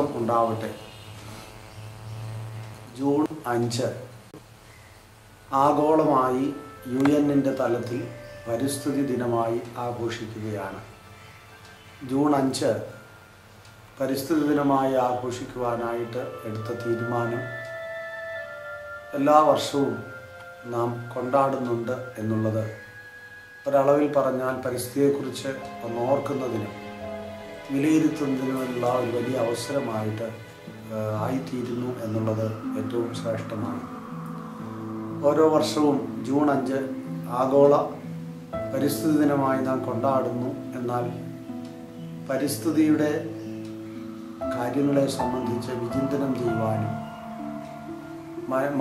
മഹത്വം ഉണ്ടാവട്ടെ. ജൂൺ 5 ആഗോളമായി UN-ൻ്റെ തലത്തിൽ പരിസ്ഥിതി ദിനമായി ആഘോഷിക്കുകയാണ്. ജൂൺ 5 പരിസ്ഥിതി ദിനമായി ആഘോഷിക്കുവാനായിട്ട് എടുത്ത തീരുമാനം എല്ലാ വർഷവും നാം കൊണ്ടാടുന്നുണ്ട് എന്നുള്ളത് ഒരളവിൽ പറഞ്ഞാൽ പരിസ്ഥിതിയെക്കുറിച്ച് ഓർക്കുന്നതിനും വിലയിരുത്തുന്നതിനുമുള്ള ഒരു വലിയ അവസരമായിട്ട് ആയിത്തീരുന്നു എന്നുള്ളത് ഏറ്റവും ശ്രേഷ്ഠമാണ്. ഓരോ വർഷവും ജൂൺ 5 ആഗോള പരിസ്ഥിതി ദിനമായി നാം കൊണ്ടാടുന്നു. എന്നാൽ പരിസ്ഥിതിയുടെ കാര്യങ്ങളെ സംബന്ധിച്ച് വിചിന്തനം ചെയ്യുവാനും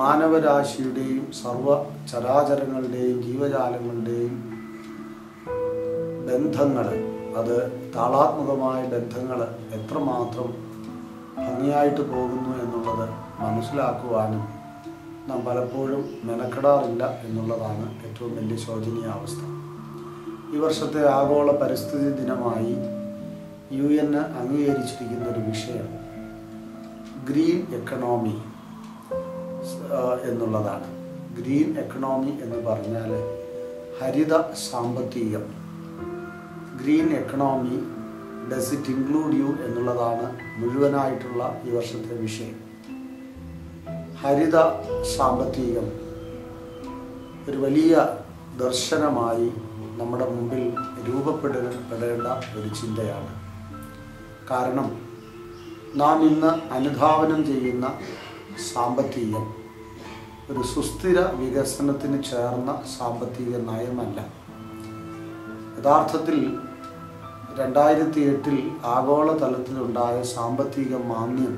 മാനവരാശിയുടെയും സർവ ചരാചരങ്ങളുടെയും ജീവജാലങ്ങളുടെയും ബന്ധങ്ങൾ, അത് താളാത്മകമായ ബന്ധങ്ങൾ എത്രമാത്രം ഭംഗിയായിട്ട് പോകുന്നു എന്നുള്ളത് മനസ്സിലാക്കുവാനും നാം പലപ്പോഴും മെനക്കെടാറില്ല എന്നുള്ളതാണ് ഏറ്റവും വലിയ ശോചനീയാവസ്ഥ. ഈ വർഷത്തെ ആഗോള പരിസ്ഥിതി ദിനമായി UN അംഗീകരിച്ചിരിക്കുന്ന ഒരു വിഷയം ഗ്രീൻ എക്കണോമി എന്നുള്ളതാണ്. ഗ്രീൻ എക്കണോമി എന്ന് പറഞ്ഞാൽ ഹരിത സാമ്പത്തികം. Green economy, does it include you എന്നുള്ളതാണ് മുഴുവനായിട്ടുള്ള ഈ വർഷത്തെ വിഷയം. ഹരിത സാമ്പത്തികം ഒരു വലിയ ദർശനമായി നമ്മുടെ മുമ്പിൽ രൂപപ്പെടേണ്ട ഒരു ചിന്തയാണ്. കാരണം നാം ഇന്ന് അനുധാവനം ചെയ്യുന്ന സാമ്പത്തികം ഒരു സുസ്ഥിര വികസനത്തിന് ചേർന്ന സാമ്പത്തിക നയമല്ല. യഥാർത്ഥത്തിൽ 2008 ആഗോളതലത്തിലുണ്ടായ സാമ്പത്തിക മാന്ദ്യം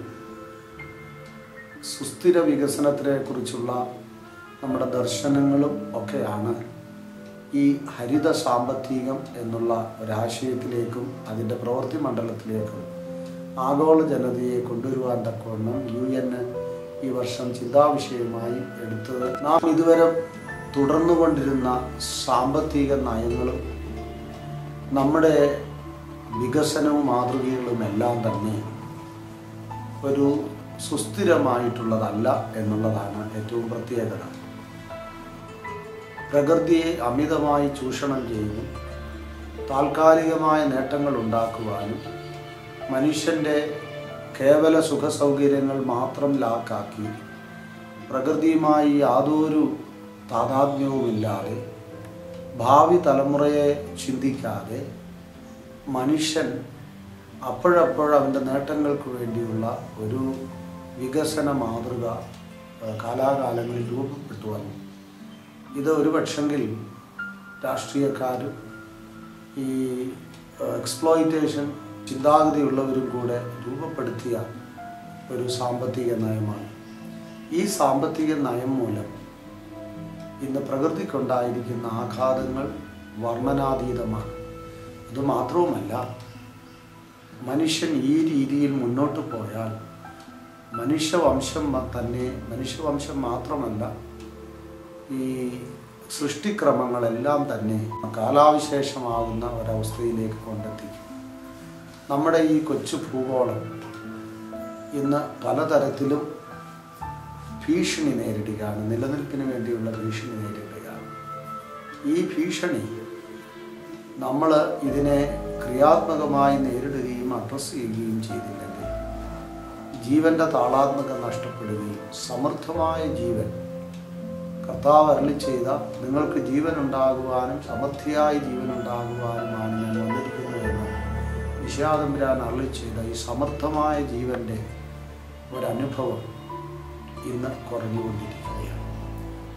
സുസ്ഥിര വികസനത്തിനെ കുറിച്ചുള്ള നമ്മുടെ ദർശനങ്ങളും ഒക്കെയാണ് ഈ ഹരിത സാമ്പത്തികം എന്നുള്ള ഒരാശയത്തിലേക്കും അതിൻ്റെ പ്രവൃത്തി മണ്ഡലത്തിലേക്കും ആഗോള ജനതയെ കൊണ്ടുവരുവാൻ തക്കവണ്ണം UN ഈ വർഷം ചിന്താവിഷയമായി എടുത്തത്. നാം ഇതുവരെ തുടർന്നുകൊണ്ടിരുന്ന സാമ്പത്തിക നയങ്ങളും നമ്മുടെ വികസനവും മാതൃകകളുമെല്ലാം തന്നെ ഒരു സുസ്ഥിരമായിട്ടുള്ളതല്ല എന്നുള്ളതാണ് ഏറ്റവും പ്രത്യേകത. പ്രകൃതിയെ അമിതമായി ചൂഷണം ചെയ്തും താൽക്കാലികമായ നേട്ടങ്ങൾ ഉണ്ടാക്കുവാനും മനുഷ്യൻ്റെ കേവല സുഖസൗകര്യങ്ങൾ മാത്രം ലാക്കാക്കി പ്രകൃതിയുമായി യാതൊരു താതാത്മ്യവുമില്ലാതെ ഭാവി തലമുറയെ ചിന്തിക്കാതെ മനുഷ്യൻ അപ്പോഴവൻ്റെ നേട്ടങ്ങൾക്ക് വേണ്ടിയുള്ള ഒരു വികസന മാതൃക കാലാകാലങ്ങളിൽ രൂപപ്പെട്ടു വന്നു. ഇത് ഒരു പക്ഷെങ്കിൽ രാഷ്ട്രീയക്കാരും ഈ എക്സ്പ്ലോയിറ്റേഷൻ ചിന്താഗതിയുള്ളവരും കൂടെ രൂപപ്പെടുത്തിയ ഒരു സാമ്പത്തിക നയമാണ്. ഈ സാമ്പത്തിക നയം മൂലം ഇന്ന് പ്രകൃതിക്കുണ്ടായിരിക്കുന്ന ആഘാതങ്ങൾ വർണ്ണനാതീതമാണ്. അതുമാത്രവുമല്ല, മനുഷ്യൻ ഈ രീതിയിൽ മുന്നോട്ട് പോയാൽ മനുഷ്യവംശം മാത്രമല്ല, ഈ സൃഷ്ടിക്രമങ്ങളെല്ലാം തന്നെ കാലാവിശേഷമാകുന്ന ഒരവസ്ഥയിലേക്ക് കൊണ്ടെത്തിക്കും. നമ്മുടെ ഈ കൊച്ചു ഭൂഗോളം ഇന്ന് പലതരത്തിലും ഭീഷണി നേരിടുകയാണ്, നിലനിൽപ്പിന് വേണ്ടിയുള്ള ഭീഷണി നേരിടുകയാണ്. ഈ ഭീഷണി നമ്മൾ ഇതിനെ ക്രിയാത്മകമായി നേരിടുകയും അഡ്രസ് ചെയ്യുകയും ചെയ്തില്ലെങ്കിൽ ജീവൻ്റെ താളാത്മകം നഷ്ടപ്പെടുകയും സമൃദ്ധമായ ജീവൻ കർത്താവ് അരുളി ചെയ്ത നിങ്ങൾക്ക് ജീവൻ ഉണ്ടാകുവാനും സമൃദ്ധിയായ ജീവൻ ഉണ്ടാകുവാനുമാണ് ഞാൻ വന്നിരിക്കുന്നത് എന്ന് വിശാതമ്പുരാൻ അരുളി ചെയ്ത ഈ സമൃദ്ധമായ ജീവൻ്റെ ഒരനുഭവം ഇന്ന് കുറഞ്ഞുകൊണ്ടിരിക്കുകയാണ്.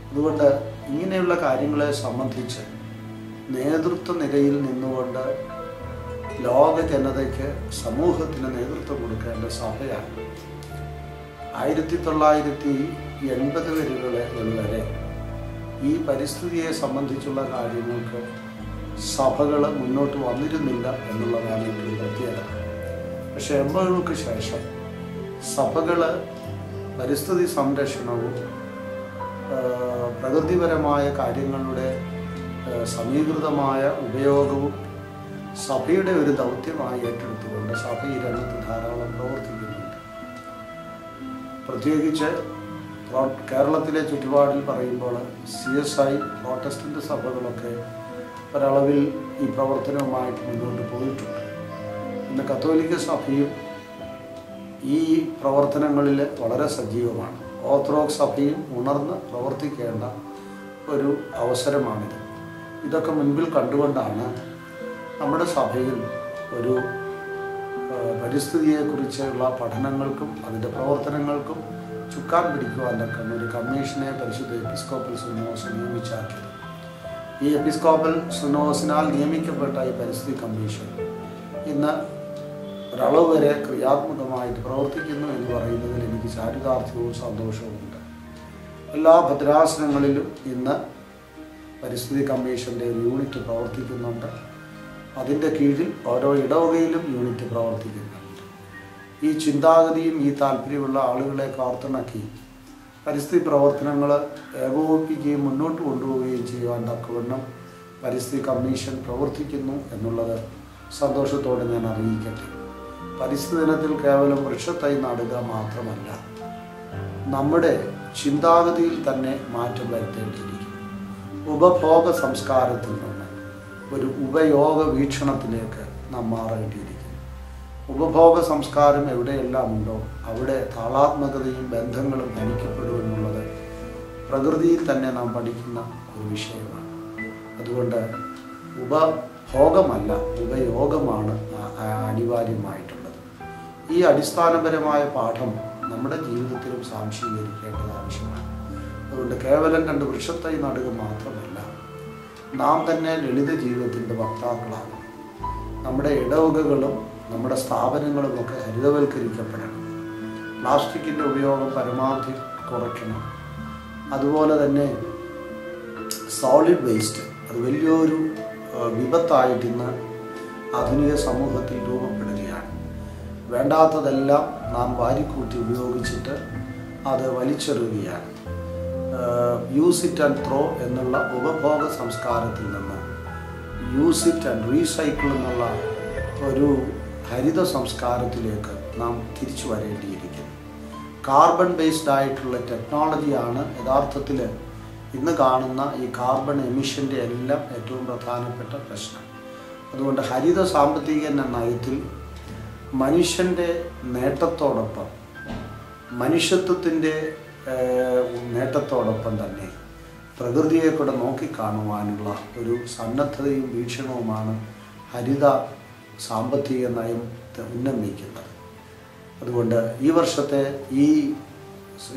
അതുകൊണ്ട് ഇങ്ങനെയുള്ള കാര്യങ്ങളെ സംബന്ധിച്ച് നേതൃത്വ നിരയിൽ നിന്നുകൊണ്ട് ലോക ജനതയ്ക്ക് സമൂഹത്തിന് നേതൃത്വം കൊടുക്കേണ്ട സഭയാണ്. 1980 വരെ ഈ പരിസ്ഥിതിയെ സംബന്ധിച്ചുള്ള കാര്യങ്ങൾക്ക് സഭകൾ മുന്നോട്ട് വന്നിരുന്നില്ല എന്നുള്ളതാണ് ഏറ്റവും പ്രത്യേകത. പക്ഷെ 80-കൾക്ക് ശേഷം സഭകൾ പരിസ്ഥിതി സംരക്ഷണവും പ്രകൃതിപരമായ കാര്യങ്ങളുടെ സമീകൃതമായ ഉപയോഗവും സഭയുടെ ഒരു ദൗത്യമായി ഏറ്റെടുത്തുകൊണ്ട് സഭ ഈ രംഗത്ത് ധാരാളം പ്രവർത്തിക്കുന്നുണ്ട്. പ്രത്യേകിച്ച് കേരളത്തിലെ ചുറ്റുപാടിൽ പറയുമ്പോൾ CSI പ്രോട്ടസ്റ്റന്റ് സഭകളൊക്കെ ഒരളവിൽ ഈ പ്രവർത്തനവുമായിട്ട് മുന്നോട്ട് പോയിട്ടുണ്ട്. ഇന്ന് കത്തോലിക്ക സഭയും ഈ പ്രവർത്തനങ്ങളിൽ വളരെ സജീവമാണ്. ഓർത്തഡോക്സ് സഭയും ഉണർന്ന് പ്രവർത്തിക്കേണ്ട ഒരു അവസരമാണിത്. ഇതൊക്കെ മുൻപിൽ കണ്ടുകൊണ്ടാണ് നമ്മുടെ സഭയിൽ ഒരു പരിസ്ഥിതിയെക്കുറിച്ചുള്ള പഠനങ്ങൾക്കും അതിൻ്റെ പ്രവർത്തനങ്ങൾക്കും ചുക്കാൻ പിടിക്കുവാൻ തക്ക ഒരു കമ്മീഷനെ പരിശുദ്ധ എപ്പിസ്കോപ്പൽ സുനോസ് നിയമിച്ചാക്കിയത്. ഈ എപ്പിസ്കോപ്പൽ സുനോസിനാൽ നിയമിക്കപ്പെട്ട ഈ പരിസ്ഥിതി കമ്മീഷൻ ഇന്ന് ഒരളവ് വരെ ക്രിയാത്മകമായിട്ട് പ്രവർത്തിക്കുന്നു എന്ന് പറയുന്നതിൽ എനിക്ക് ചാരിതാർത്ഥ്യവും സന്തോഷവുമുണ്ട്. എല്ലാ ഭദ്രാസനങ്ങളിലും ഇന്ന് പരിസ്ഥിതി കമ്മീഷൻ്റെ ഒരു യൂണിറ്റ് പ്രവർത്തിക്കുന്നുണ്ട്. അതിൻ്റെ കീഴിൽ ഓരോ ഇടവകയിലും യൂണിറ്റ് പ്രവർത്തിക്കുന്നുണ്ട്. ഈ ചിന്താഗതിയും ഈ താല്പര്യമുള്ള ആളുകളെ കോർത്തിണക്കി പരിസ്ഥിതി പ്രവർത്തനങ്ങൾ ഏകോപിപ്പിക്കുകയും മുന്നോട്ട് കൊണ്ടുപോവുകയും ചെയ്യുവാൻ തക്കവണ്ണം പരിസ്ഥിതി കമ്മീഷൻ പ്രവർത്തിക്കുന്നു എന്നുള്ളത് സന്തോഷത്തോടെ ഞാൻ അറിയിക്കട്ടെ. പരിസ്ഥിതി ദിനത്തിൽ കേവലം വൃക്ഷത്തൈ നടുക മാത്രമല്ല, നമ്മുടെ ചിന്താഗതിയിൽ തന്നെ മാറ്റം വരുത്തേണ്ടിയിരിക്കും. ഉപഭോഗ സംസ്കാരത്തിൽ നിന്ന് ഒരു ഉപയോഗ വീക്ഷണത്തിലേക്ക് നാം മാറേണ്ടിയിരിക്കുന്നു. ഉപഭോഗ സംസ്കാരം എവിടെയെല്ലാം ഉണ്ടോ അവിടെ താളാത്മകതയും ബന്ധങ്ങളും ഹനിക്കപ്പെടും എന്നുള്ളത് പ്രകൃതിയിൽ തന്നെ നാം പഠിക്കുന്ന ഒരു വിഷയമാണ്. അതുകൊണ്ട് ഉപഭോഗമല്ല, ഉപയോഗമാണ് അനിവാര്യമായിട്ടുള്ളത്. ഈ അടിസ്ഥാനപരമായ പാഠം നമ്മുടെ ജീവിതത്തിലും സാംശീകരിക്കേണ്ടത് ആവശ്യമാണ്. അതുകൊണ്ട് കേവലം 2 വൃക്ഷത്തൈ നടുക മാത്രമല്ല, നാം തന്നെ ലളിത ജീവിതത്തിൻ്റെ വക്താക്കളാകും. നമ്മുടെ ഇടവകകളും നമ്മുടെ സ്ഥാപനങ്ങളുമൊക്കെ ഹരിതവൽക്കരിക്കപ്പെടണം. പ്ലാസ്റ്റിക്കിൻ്റെ ഉപയോഗം പരമാവധി കുറയ്ക്കണം. അതുപോലെ തന്നെ സോളിഡ് വേസ്റ്റ് അത് വലിയൊരു വിപത്തായിട്ട് ഇന്ന് ആധുനിക സമൂഹത്തിൽ രൂപപ്പെടുകയാണ്. വേണ്ടാത്തതെല്ലാം നാം വാരിക്കൂട്ടി ഉപയോഗിച്ചിട്ട് അത് വലിച്ചെറിയുകയാണ്. യൂസ് ഇറ്റ് ആൻഡ് ത്രോ എന്നുള്ള ഉപഭോഗ സംസ്കാരത്തിൽ നിന്ന് യൂസ് ഇറ്റ് ആൻഡ് റീസൈക്കിൾ എന്നുള്ള ഒരു ഹരിത സംസ്കാരത്തിലേക്ക് നാം തിരിച്ചു വരേണ്ടിയിരിക്കുന്നു. കാർബൺ ബേസ്ഡ് ആയിട്ടുള്ള ടെക്നോളജിയാണ് യഥാർത്ഥത്തിൽ ഇന്ന് കാണുന്ന ഈ കാർബൺ എമിഷൻ്റെ എല്ലാം ഏറ്റവും പ്രധാനപ്പെട്ട പ്രശ്നം. അതുകൊണ്ട് ഹരിത സാമ്പത്തിക നയത്തിൽ മനുഷ്യൻ്റെ നേട്ടത്തോടൊപ്പം മനുഷ്യത്വത്തിൻ്റെ നേട്ടത്തോടൊപ്പം തന്നെ പ്രകൃതിയെ കൂടെ നോക്കിക്കാണുവാനുള്ള ഒരു സന്നദ്ധതയും വീക്ഷണവുമാണ് ഹരിത സാമ്പത്തിക നയം ഉന്നയിക്കുന്നത്. അതുകൊണ്ട് ഈ വർഷത്തെ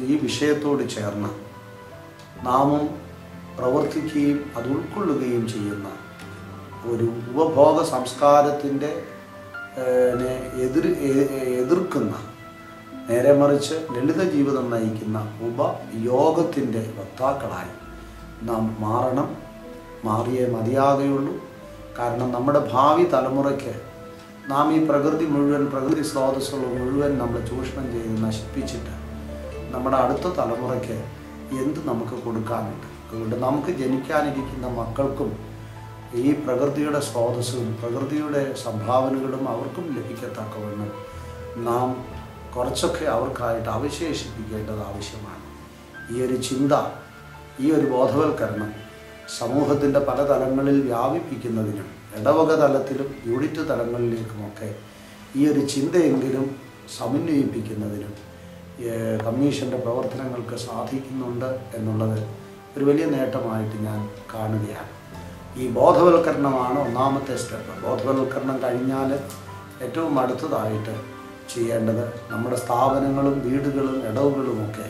ഈ വിഷയത്തോട് ചേർന്ന് നാമും പ്രവർത്തിക്കുകയും അത് ഉൾക്കൊള്ളുകയും ചെയ്യുന്ന ഒരു ഉപഭോഗ സംസ്കാരത്തിൻ്റെ എതിർക്കുന്ന, നേരെ മറിച്ച് ലളിത ജീവിതം നയിക്കുന്ന ഉപയോഗത്തിൻ്റെ വക്താക്കളായി നാം മാറണം. മാറിയേ മതിയാകുകയുള്ളൂ. കാരണം നമ്മുടെ ഭാവി തലമുറയ്ക്ക് നാം ഈ പ്രകൃതി സ്രോതസ്സുകൾ മുഴുവൻ നമ്മൾ ചൂഷണം ചെയ്ത് നശിപ്പിച്ചിട്ട് നമ്മുടെ അടുത്ത തലമുറയ്ക്ക് എന്ത് നമുക്ക് കൊടുക്കാനുണ്ട്? അതുകൊണ്ട് നമുക്ക് ജനിക്കാനിരിക്കുന്ന മക്കൾക്കും ഈ പ്രകൃതിയുടെ സ്രോതസ്സും പ്രകൃതിയുടെ സംഭാവനകളും അവർക്കും ലഭിക്കത്തക്കവണ്ണം നാം കുറച്ചൊക്കെ അവർക്കായിട്ട് അവശേഷിപ്പിക്കേണ്ടത് ആവശ്യമാണ്. ഈ ഒരു ചിന്ത, ഈ ഒരു ബോധവൽക്കരണം സമൂഹത്തിൻ്റെ പല തലങ്ങളിൽ വ്യാപിപ്പിക്കുന്നതിനും ഇടവക തലത്തിലും യൂണിറ്റ് തലങ്ങളിലേക്കുമൊക്കെ ഈ ഒരു ചിന്തയെങ്കിലും സമന്വയിപ്പിക്കുന്നതിനും കമ്മീഷൻ്റെ പ്രവർത്തനങ്ങൾക്ക് സാധിക്കുന്നുണ്ട് എന്നുള്ളത് ഒരു വലിയ നേട്ടമായിട്ട് ഞാൻ കാണുകയാണ്. ഈ ബോധവൽക്കരണമാണ് ഒന്നാമത്തെ സ്റ്റെപ്പ്. ബോധവൽക്കരണം കഴിഞ്ഞാൽ ഏറ്റവും അടുത്തതായിട്ട് ചെയ്യേണ്ടത് നമ്മുടെ സ്ഥാപനങ്ങളും വീടുകളും ഇടവുകളുമൊക്കെ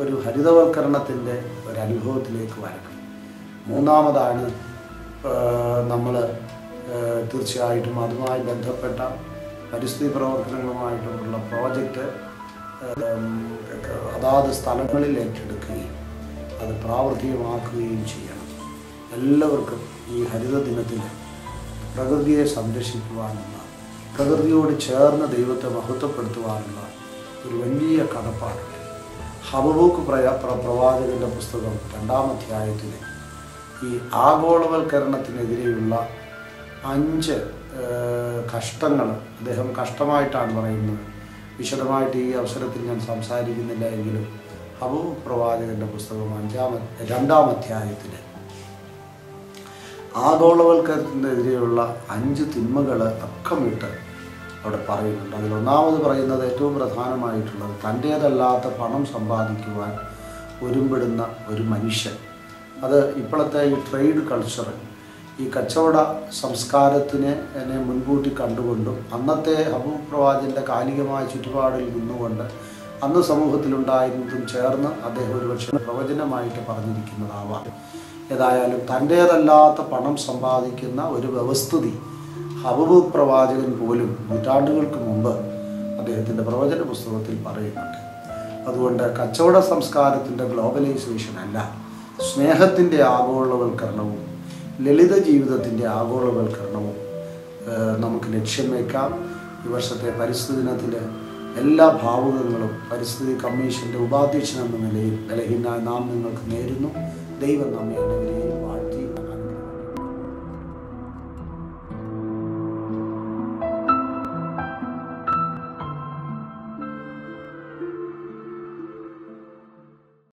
ഒരു ഹരിതവൽക്കരണത്തിൻ്റെ ഒരനുഭവത്തിലേക്ക് വരണം. മൂന്നാമതാണ് നമ്മൾ തീർച്ചയായിട്ടും അതുമായി ബന്ധപ്പെട്ട പരിസ്ഥിതി പ്രവർത്തനങ്ങളുമായിട്ടുള്ള പ്രോജക്റ്റ് അതാത് സ്ഥലങ്ങളിൽ ഏറ്റെടുക്കുകയും അത് പ്രാവർത്തികമാക്കുകയും ചെയ്യണം. എല്ലാവർക്കും ഈ ഹരിത ദിനത്തിൽ പ്രകൃതിയെ സംരക്ഷിക്കുവാനുള്ള, പ്രകൃതിയോട് ചേർന്ന് ദൈവത്തെ മഹത്വപ്പെടുത്തുവാനുള്ള ഒരു വലിയ കടപ്പാടുണ്ട്. ഹബക്കൂക്ക് പ്രവാചകൻ്റെ പുസ്തകം 2-ാം അധ്യായത്തിൽ ഈ ആഗോളവൽക്കരണത്തിനെതിരെയുള്ള 5 കഷ്ടങ്ങൾ അദ്ദേഹം കഷ്ടമായിട്ടാണ് പറയുന്നത്. വിശദമായിട്ട് ഈ അവസരത്തിൽ ഞാൻ സംസാരിക്കുന്നില്ല എങ്കിലും ഹബക്കൂക്ക് പ്രവാചകൻ്റെ പുസ്തകം 2-ാം അധ്യായത്തിൽ ആഗോളവൽക്കരണത്തിനെതിരെയുള്ള 5 തിന്മകൾ അക്കമിട്ട് അവിടെ പറയുന്നുണ്ട്. അതിലൊന്നാമത് പറയുന്നത്, ഏറ്റവും പ്രധാനമായിട്ടുള്ളത്, തൻ്റേതല്ലാത്ത പണം സമ്പാദിക്കുവാൻ ഒരുമ്പെടുന്ന ഒരു മനുഷ്യൻ. അത് ഇപ്പോഴത്തെ ഈ ട്രേഡ് കൾച്ചർ, ഈ കച്ചവട സംസ്കാരത്തിനെ മുൻകൂട്ടി കണ്ടുകൊണ്ടും അന്നത്തെ ഹബക്കൂക്ക് പ്രവാചകൻ്റെ കാലികമായ ചുറ്റുപാടിൽ നിന്നുകൊണ്ട് അന്ന് സമൂഹത്തിലുണ്ടായിരുന്നതും ചേർന്ന് അദ്ദേഹം ഒരുപക്ഷെ പ്രവചനമായിട്ട് പറഞ്ഞിരിക്കുന്നതാവാം. ഏതായാലും തൻ്റേതല്ലാത്ത പണം സമ്പാദിക്കുന്ന ഒരു വ്യവസ്ഥിതി ഹബക്കൂക്ക് പ്രവാചകൻ പോലും നൂറ്റാണ്ടുകൾക്ക് മുമ്പ് അദ്ദേഹത്തിൻ്റെ പ്രവചന പുസ്തകത്തിൽ പറയുന്നുണ്ട്. അതുകൊണ്ട് കച്ചവട സംസ്കാരത്തിൻ്റെ ഗ്ലോബലൈസേഷൻ അല്ല, സ്നേഹത്തിൻ്റെ ആഗോളവൽക്കരണവും ലളിത ജീവിതത്തിൻ്റെ ആഗോളവൽക്കരണവും നമുക്ക് ലക്ഷ്യം വയ്ക്കാം. ഈ വർഷത്തെ പരിസ്ഥിതി ദിനത്തിൽ എല്ലാ ഭാവുകങ്ങളും പരിസ്ഥിതി കമ്മീഷൻ്റെ ഉപാധ്യക്ഷൻ എന്ന നിലയിൽ ബലഹീനനായ നാം നിങ്ങൾക്ക് നേരുന്നു. ദൈവം നമ്മെ എല്ലാവരെയും